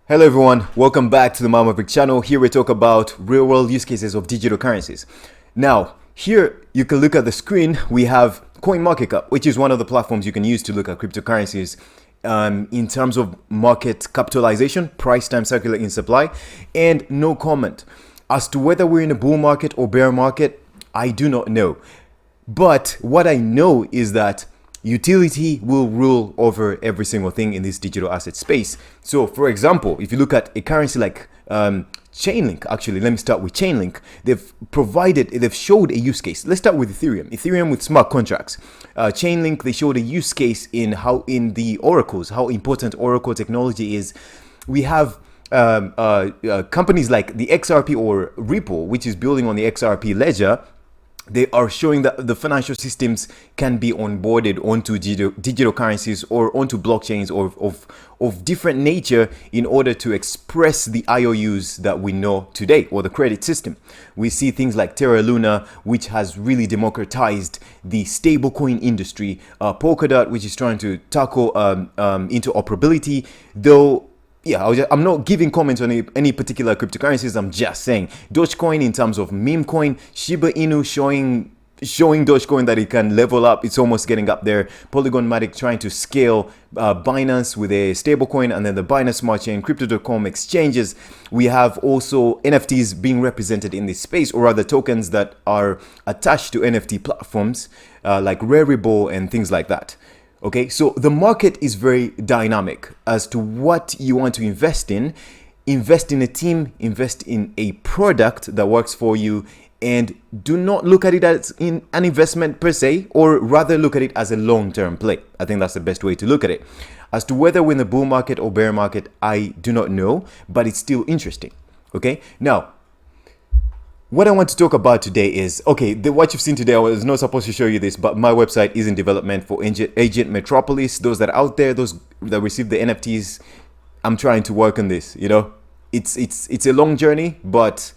Hello everyone, welcome back to the Maverick channel. Here we talk about real-world use cases of digital currencies. Now, here you can look at the screen. We have CoinMarketCap, which is one of the platforms you can use to look at cryptocurrencies in terms of market capitalization, price time circulating supply, and no comment. As to whether we're in a bull market or bear market, I do not know. But what I know is that utility will rule over every single thing in this digital asset space. So for example, if you look at a currency like Chainlink, actually, let me start with Chainlink. They've showed a use case. Let's start with Ethereum with smart contracts. Chainlink, they showed a use case in the oracles, how important Oracle technology is. We have companies like the XRP or Ripple, which is building on the XRP ledger. They are showing that the financial systems can be onboarded onto digital currencies or onto blockchains of different nature in order to express the IOUs that we know today, or the credit system. We see things like Terra Luna, which has really democratized the stablecoin industry. Polkadot, which is trying to tackle interoperability, though. Yeah, I'm not giving comments on any particular cryptocurrencies. I'm just saying Dogecoin in terms of meme coin, Shiba Inu showing Dogecoin that it can level up. It's almost getting up there. Polygon Matic trying to scale Binance with a stablecoin, and then the Binance Smart Chain, Crypto.com exchanges. We have also NFTs being represented in this space, or rather tokens that are attached to NFT platforms like Rarible and things like that. Okay, so the market is very dynamic as to what you want to invest in. Invest in a team, invest in a product that works for you, and do not look at it as an investment per se, or rather look at it as a long-term play. I think that's the best way to look at it. As to whether we're in the bull market or bear market, I do not know, but it's still interesting. Okay, now, what I want to talk about today is, what you've seen today, I was not supposed to show you this, but my website is in development for Agent Metropolis. Those that are out there, those that receive the NFTs, I'm trying to work on this, you know. It's a long journey, but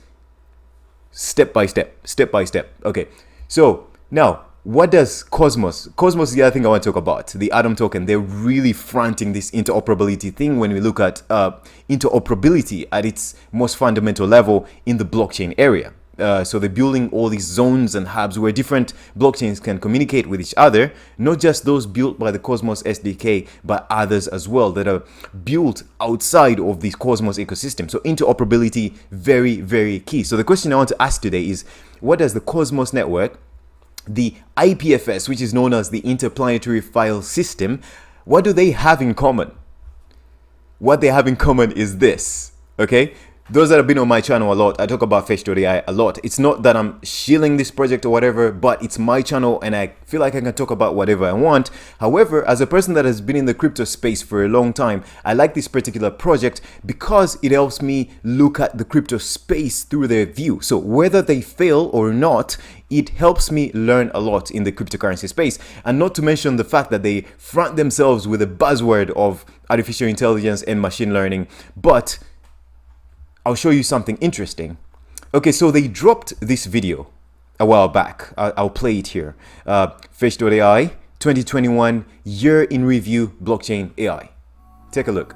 step by step. Okay, so now, what does Cosmos is the other thing I want to talk about, the Atom token. They're really fronting this interoperability thing when we look at interoperability at its most fundamental level in the blockchain area. So they're building all these zones and hubs where different blockchains can communicate with each other, not just those built by the Cosmos SDK, but others as well that are built outside of this Cosmos ecosystem. So interoperability, very, very key. So the question I want to ask today is, what does the Cosmos network, the IPFS, which is known as the Interplanetary File System, what do they have in common? What they have in common is this, okay? Those that have been on my channel a lot, I talk about Fetch.AI a lot. It's not that I'm shilling this project or whatever, but it's my channel and I feel like I can talk about whatever I want. However, as a person that has been in the crypto space for a long time, I like this particular project because it helps me look at the crypto space through their view. So whether they fail or not, it helps me learn a lot in the cryptocurrency space. And not to mention the fact that they front themselves with a buzzword of artificial intelligence and machine learning. But I'll show you something interesting. Okay, so they dropped this video a while back. I'll play it here. Fetch.AI 2021 Year in Review Blockchain AI. Take a look.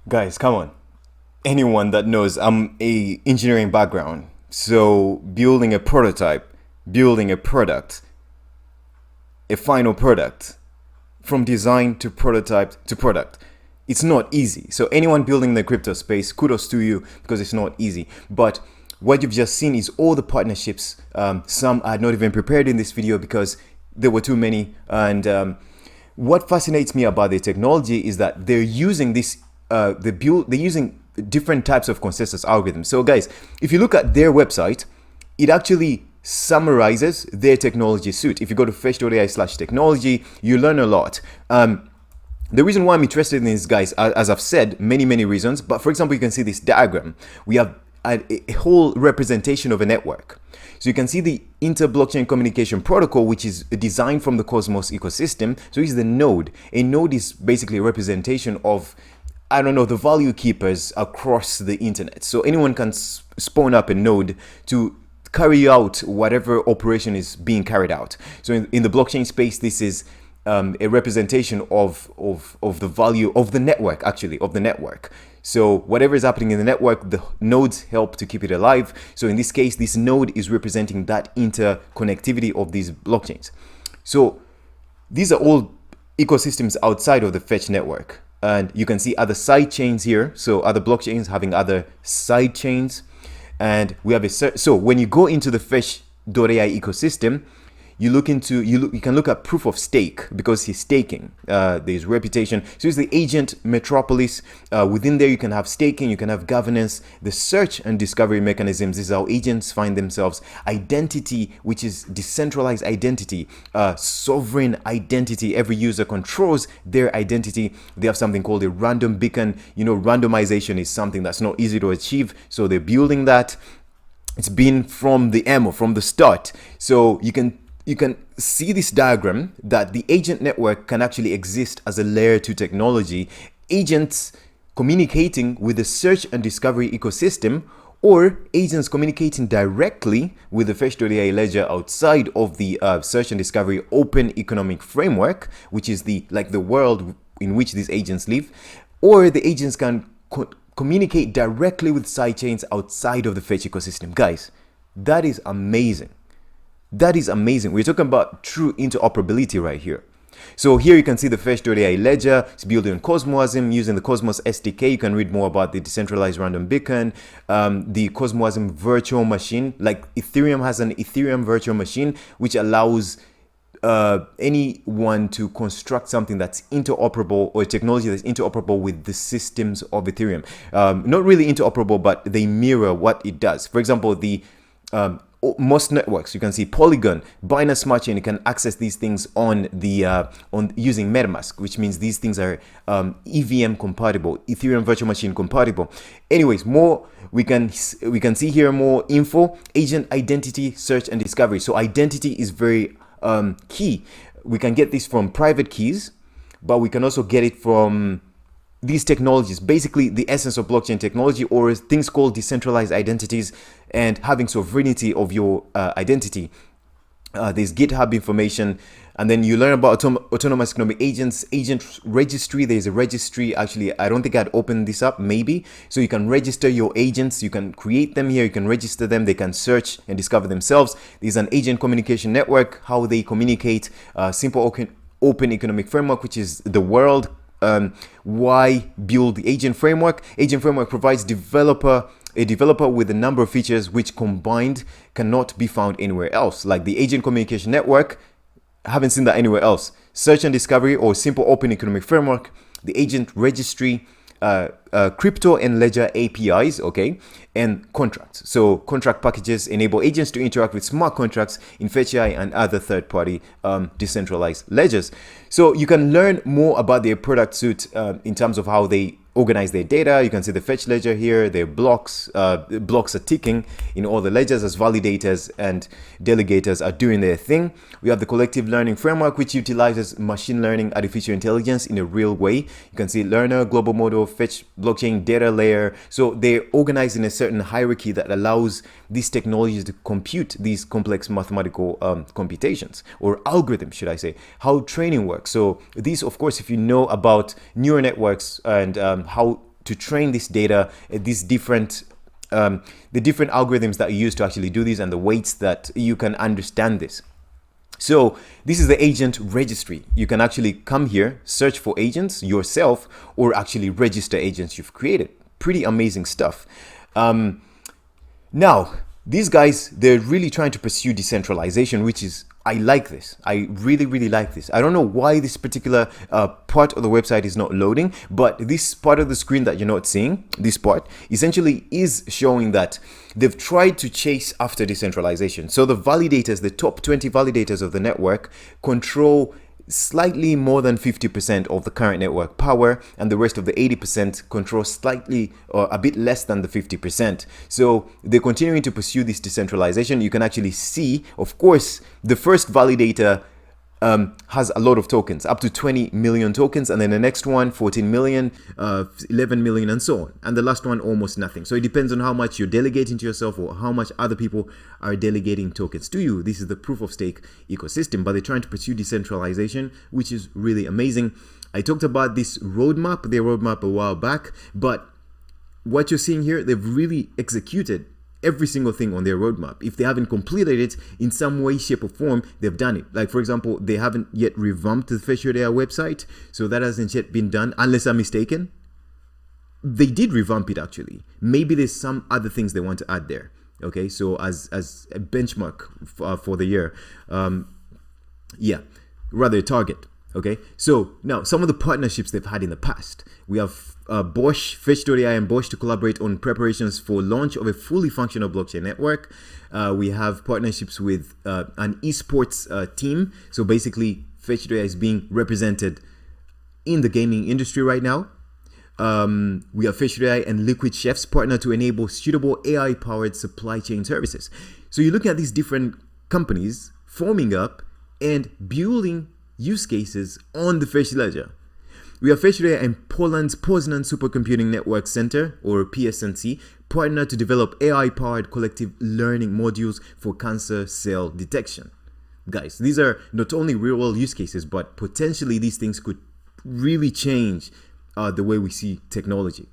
Guys, come on. Anyone that knows I'm a engineering background, so building a prototype, building a product, a final product, from design to prototype to product, it's not easy. So anyone building the crypto space, kudos to you, because it's not easy. But what you've just seen is all the partnerships. Some I had not even prepared in this video because there were too many. And what fascinates me about the technology is that they're using this they're using different types of consensus algorithms. So guys, if you look at their website, it actually summarizes their technology suite. If you go to Fetch.AI/technology, you learn a lot. The reason why I'm interested in this, guys, as I've said, many reasons, but for example, you can see this diagram. We have a whole representation of a network. So you can see the inter-blockchain communication protocol, which is designed from the Cosmos ecosystem. So it's the node. A node is basically a representation of, I don't know, the value keepers across the internet. So anyone can spawn up a node to carry out whatever operation is being carried out. So in the blockchain space, this is a representation of the value of the network, actually, of the network. So whatever is happening in the network, the nodes help to keep it alive. So in this case, this node is representing that interconnectivity of these blockchains. So these are all ecosystems outside of the Fetch network. And you can see other side chains here. So other blockchains having other side chains. And we have so when you go into the Fetch.AI ecosystem, you can look at proof of stake, because he's staking. There's reputation. So it's the agent metropolis. Within there, you can have staking, you can have governance, the search and discovery mechanisms. This is how agents find themselves. Identity, which is decentralized identity, sovereign identity. Every user controls their identity. They have something called a random beacon. You know, randomization is something that's not easy to achieve. So they're building that. It's been from the start. So you can see this diagram that the agent network can actually exist as a layer 2 technology, agents communicating with the search and discovery ecosystem, or agents communicating directly with the Fetch.AI ledger outside of the search and discovery open economic framework, which is the world in which these agents live, or the agents can communicate directly with sidechains outside of the Fetch ecosystem. Guys, that is amazing. That is amazing. We're talking about true interoperability right here. So here you can see the Fetch.AI ledger. It's built on Cosmosm using the Cosmos SDK. You can read more about the decentralized random beacon, the Cosmosm virtual machine. Like Ethereum has an Ethereum virtual machine, which allows anyone to construct something that's interoperable, or technology that's interoperable with the systems of Ethereum. Not really interoperable, but they mirror what it does. For example, the most networks, you can see Polygon, Binance Smart Chain, you can access these things on the on using MetaMask, which means these things are EVM compatible, Ethereum virtual machine compatible. Anyways, more we can see here more info, agent identity, search and discovery. So identity is very key. We can get this from private keys, but we can also get it from these technologies, basically the essence of blockchain technology, or things called decentralized identities, and having sovereignty of your identity. There's GitHub information, and then you learn about autonomous economic agents, agent registry. There's a registry. Actually, I don't think I'd open this up, maybe. So you can register your agents. You can create them here. You can register them. They can search and discover themselves. There's an agent communication network, how they communicate, simple open economic framework, which is the world. Why build the agent framework? Agent framework provides a developer with a number of features which combined cannot be found anywhere else. Like the agent communication network, I haven't seen that anywhere else. Search and discovery, or simple open economic framework, the agent registry, crypto and ledger APIs, okay, and contracts. So contract packages enable agents to interact with smart contracts in Fetch.AI and other third-party decentralized ledgers. So you can learn more about their product suite in terms of how they organize their data. You can see the Fetch ledger here. Their blocks are ticking in all the ledgers as validators and delegators are doing their thing. We have the collective learning framework, which utilizes machine learning, artificial intelligence in a real way. You can see learner, global model, Fetch blockchain, data layer. So they're organized in a certain hierarchy that allows these technologies to compute these complex mathematical computations, or algorithms, should I say, how training works. So these, of course, if you know about neural networks and how to train this data, these different the different algorithms that you use to actually do this, and the weights that you can understand this. So this is the agent registry. You can actually come here, search for agents yourself, or actually register agents you've created. Pretty amazing stuff. Now, these guys, they're really trying to pursue decentralization, which is, I like this. I really, really like this. I don't know why this particular part of the website is not loading, but this part of the screen that you're not seeing, this part, essentially is showing that they've tried to chase after decentralization. So the validators, the top 20 validators of the network, control slightly more than 50% of the current network power, and the rest of the 80% control slightly or a bit less than the 50%. So they're continuing to pursue this decentralization. You can actually see, of course, the first validator has a lot of tokens, up to 20 million tokens, and then the next one 14 million, 11 million, and so on, and the last one almost nothing. So it depends on how much you're delegating to yourself or how much other people are delegating tokens to you. This is the proof of stake ecosystem, but they're trying to pursue decentralization, which is really amazing. I talked about this roadmap, their roadmap, a while back, but what you're seeing here, they've really executed every single thing on their roadmap. If they haven't completed it in some way, shape, or form, they've done it. Like, for example, they haven't yet revamped the Fetch.AI website, so that hasn't yet been done, unless I'm mistaken. They did revamp it, actually. Maybe there's some other things they want to add there. Okay, so as a benchmark for the year, rather a target. Okay, so now some of the partnerships they've had in the past. We have Bosch, Fetch.AI and Bosch to collaborate on preparations for launch of a fully functional blockchain network. We have partnerships with an esports team. So basically, Fetch.AI is being represented in the gaming industry right now. We have Fetch.AI and Liquid Chefs partner to enable suitable AI-powered supply chain services. So you're looking at these different companies forming up and building use cases on the Fetch ledger. We have Fetch.AI and Poland's Poznan Supercomputing Network Center, or PSNC, partner to develop AI-powered collective learning modules for cancer cell detection. Guys, these are not only real-world use cases, but potentially these things could really change the way we see technology.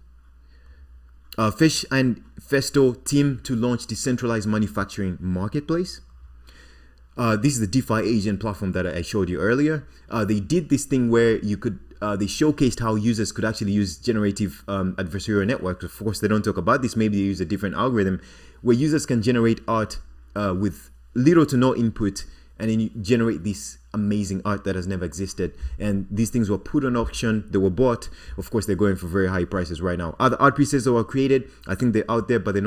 Fetch and Festo team to launch decentralized manufacturing marketplace. This is the DeFi agent platform that I showed you earlier. They did this thing where you could, they showcased how users could actually use generative adversarial networks. Of course, they don't talk about this. Maybe they use a different algorithm where users can generate art with little to no input, and then you generate this amazing art that has never existed. And these things were put on auction, they were bought. Of course, they're going for very high prices right now. Other art pieces that were created, I think they're out there, but they're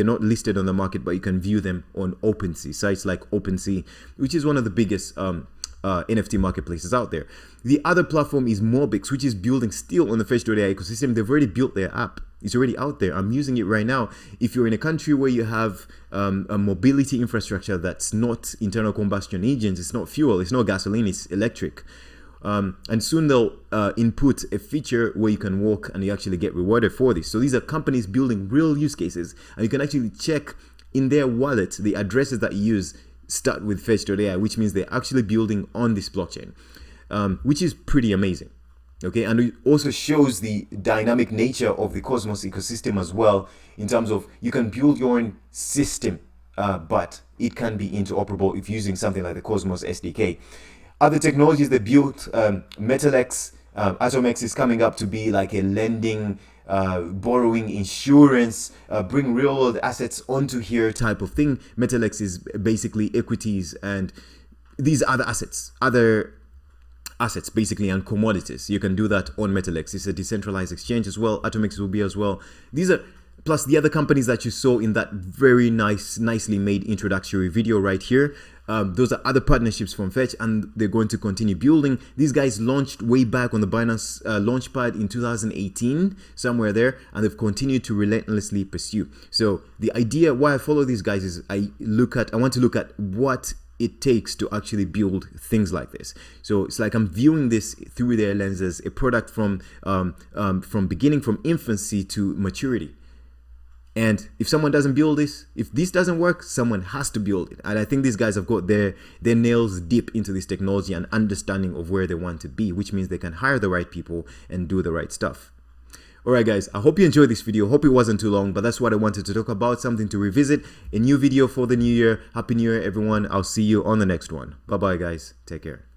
not listed on the market, but you can view them on OpenSea, sites like OpenSea, which is one of the biggest NFT marketplaces out there. The other platform is Mobix, which is building still on the Fetch.AI ecosystem. They've already built their app. It's already out there. I'm using it right now. If you're in a country where you have a mobility infrastructure that's not internal combustion engines, it's not fuel, it's not gasoline, it's electric. And soon they'll input a feature where you can walk and you actually get rewarded for this. So these are companies building real use cases, and you can actually check in their wallet the addresses that you use start with Fetch.AI, which means they're actually building on this blockchain, which is pretty amazing. Okay, and it also shows the dynamic nature of the Cosmos ecosystem as well, in terms of you can build your own system, but it can be interoperable if using something like the Cosmos SDK. Other technologies they built, MetalX, AtomX is coming up to be like a lending, borrowing, insurance, bring real world assets onto here type of thing. MetalX is basically equities and these other assets basically, and commodities. You can do that on MetalX. It's a decentralized exchange as well. AtomX will be as well. These are plus the other companies that you saw in that very nicely made introductory video right here. Those are other partnerships from Fetch, and they're going to continue building. These guys launched way back on the Binance Launchpad in 2018, somewhere there, and they've continued to relentlessly pursue. So the idea why I follow these guys is I want to look at what it takes to actually build things like this. So it's like I'm viewing this through their lenses, a product from beginning, from infancy to maturity. And if someone doesn't build this, if this doesn't work, someone has to build it. And I think these guys have got their nails deep into this technology and understanding of where they want to be, which means they can hire the right people and do the right stuff. Alright guys, I hope you enjoyed this video. Hope it wasn't too long, but that's what I wanted to talk about, something to revisit. A new video for the new year. Happy New Year everyone. I'll see you on the next one. Bye bye guys. Take care.